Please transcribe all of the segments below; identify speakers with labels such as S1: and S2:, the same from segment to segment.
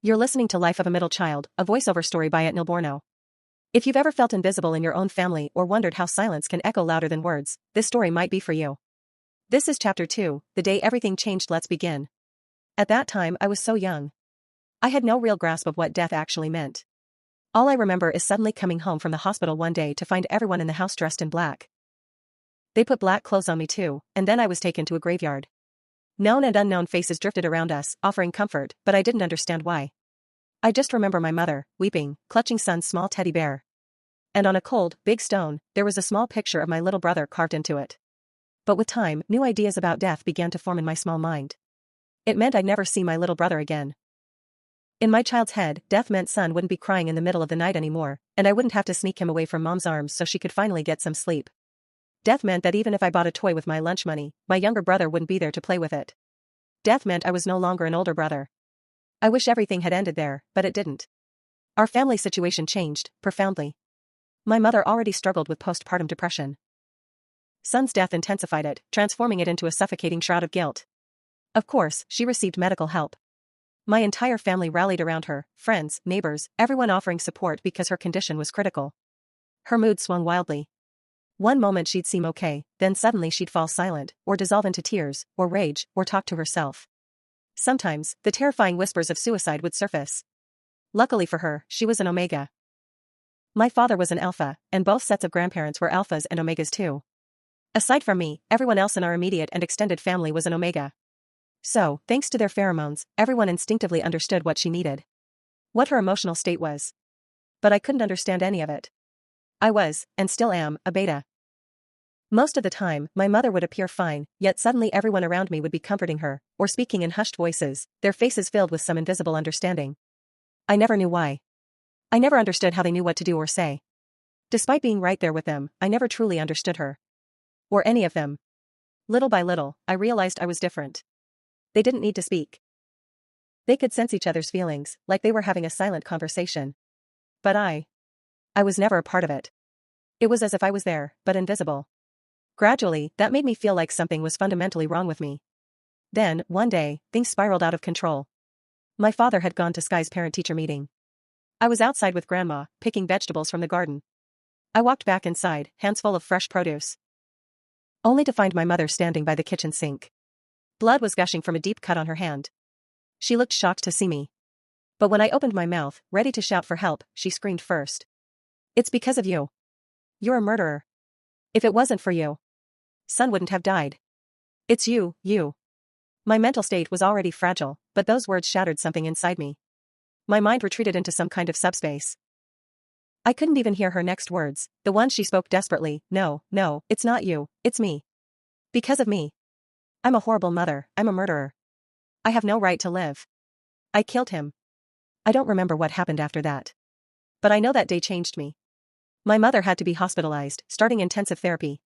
S1: You're listening to Life of a Middle Child, a voiceover story by Neil Borno. If you've ever felt invisible in your own family or wondered how silence can echo louder than words, this story might be for you. This is Chapter 2, The Day Everything Changed. Let's begin. At that time, I was so young. I had no real grasp of what death actually meant. All I remember is suddenly coming home from the hospital one day to find everyone in the house dressed in black. They put black clothes on me too, and then I was taken to a graveyard. Known and unknown faces drifted around us, offering comfort, but I didn't understand why. I just remember my mother, weeping, clutching son's small teddy bear. And on a cold, big stone, there was a small picture of my little brother carved into it. But with time, new ideas about death began to form in my small mind. It meant I'd never see my little brother again. In my child's head, death meant son wouldn't be crying in the middle of the night anymore, and I wouldn't have to sneak him away from mom's arms so she could finally get some sleep. Death meant that even if I bought a toy with my lunch money, my younger brother wouldn't be there to play with it. Death meant I was no longer an older brother. I wish everything had ended there, but it didn't. Our family situation changed, profoundly. My mother already struggled with postpartum depression. Son's death intensified it, transforming it into a suffocating shroud of guilt. Of course, she received medical help. My entire family rallied around her, friends, neighbors, everyone offering support because her condition was critical. Her mood swung wildly. One moment she'd seem okay, then suddenly she'd fall silent, or dissolve into tears, or rage, or talk to herself. Sometimes, the terrifying whispers of suicide would surface. Luckily for her, she was an Omega. My father was an Alpha, and both sets of grandparents were Alphas and Omegas too. Aside from me, everyone else in our immediate and extended family was an Omega. So, thanks to their pheromones, everyone instinctively understood what she needed. What her emotional state was. But I couldn't understand any of it. I was, and still am, a beta. Most of the time, my mother would appear fine, yet suddenly everyone around me would be comforting her, or speaking in hushed voices, their faces filled with some invisible understanding. I never knew why. I never understood how they knew what to do or say. Despite being right there with them, I never truly understood her. Or any of them. Little by little, I realized I was different. They didn't need to speak. They could sense each other's feelings, like they were having a silent conversation. But I was never a part of it. It was as if I was there, but invisible. Gradually, that made me feel like something was fundamentally wrong with me. Then, one day, things spiraled out of control. My father had gone to Sky's parent-teacher meeting. I was outside with Grandma, picking vegetables from the garden. I walked back inside, hands full of fresh produce. Only to find my mother standing by the kitchen sink. Blood was gushing from a deep cut on her hand. She looked shocked to see me. But when I opened my mouth, ready to shout for help, she screamed first. "It's because of you. You're a murderer. If it wasn't for you, son wouldn't have died. It's you. My mental state was already fragile, but those words shattered something inside me. My mind retreated into some kind of subspace. I couldn't even hear her next words, the ones she spoke desperately. No, it's not you, it's me. Because of me. I'm a horrible mother, I'm a murderer. I have no right to live. I killed him. I don't remember what happened after that. But I know that day changed me. My mother had to be hospitalized, starting intensive therapy.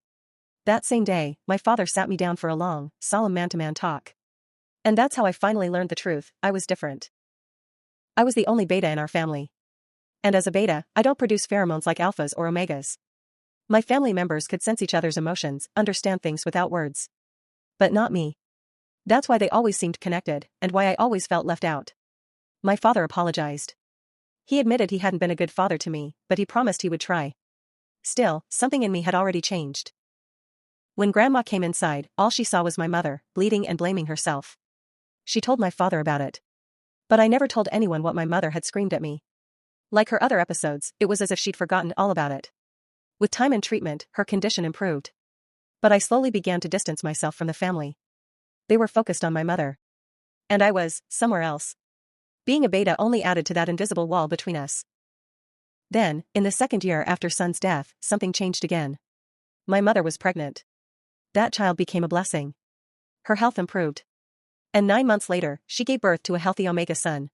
S1: That same day, my father sat me down for a long, solemn man-to-man talk. And that's how I finally learned the truth. I was different. I was the only beta in our family. And as a beta, I don't produce pheromones like alphas or omegas. My family members could sense each other's emotions, understand things without words. But not me. That's why they always seemed connected, and why I always felt left out. My father apologized. He admitted he hadn't been a good father to me, but he promised he would try. Still, something in me had already changed. When Grandma came inside, all she saw was my mother, bleeding and blaming herself. She told my father about it. But I never told anyone what my mother had screamed at me. Like her other episodes, it was as if she'd forgotten all about it. With time and treatment, her condition improved. But I slowly began to distance myself from the family. They were focused on my mother. And I was, somewhere else. Being a beta only added to that invisible wall between us. Then, in the second year after son's death, something changed again. My mother was pregnant. That child became a blessing. Her health improved. And 9 months later, she gave birth to a healthy Omega son.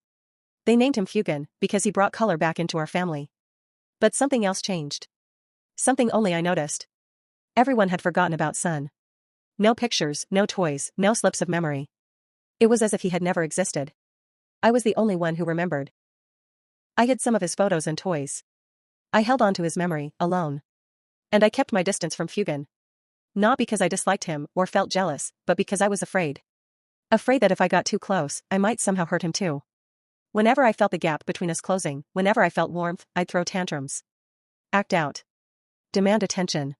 S1: They named him Fugan, because he brought color back into our family. But something else changed. Something only I noticed. Everyone had forgotten about son. No pictures, no toys, no slips of memory. It was as if he had never existed. I was the only one who remembered. I hid some of his photos and toys. I held on to his memory, alone. And I kept my distance from Fugan. Not because I disliked him or felt jealous, but because I was afraid. Afraid that if I got too close, I might somehow hurt him too. Whenever I felt the gap between us closing, whenever I felt warmth, I'd throw tantrums. Act out. Demand attention.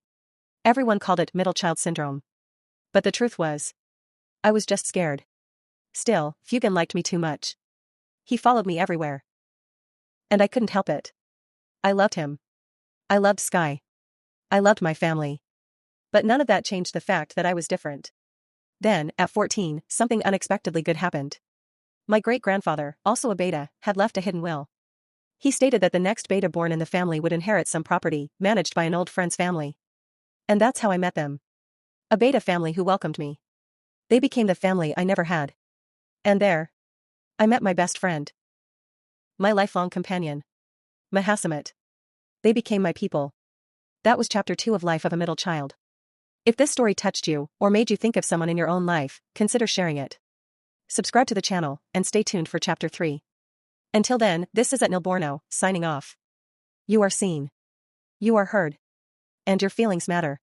S1: Everyone called it middle child syndrome. But the truth was, I was just scared. Still, Fugan liked me too much. He followed me everywhere. And I couldn't help it. I loved him. I loved Sky. I loved my family. But none of that changed the fact that I was different. Then, at 14, something unexpectedly good happened. My great-grandfather, also a beta, had left a hidden will. He stated that the next beta born in the family would inherit some property, managed by an old friend's family. And that's how I met them. A beta family who welcomed me. They became the family I never had. And there, I met my best friend. My lifelong companion. Mahasamet. They became my people. That was chapter 2 of Life of a Middle Child. If this story touched you, or made you think of someone in your own life, consider sharing it. Subscribe to the channel, and stay tuned for chapter 3. Until then, this is Nilborno, signing off. You are seen. You are heard. And your feelings matter.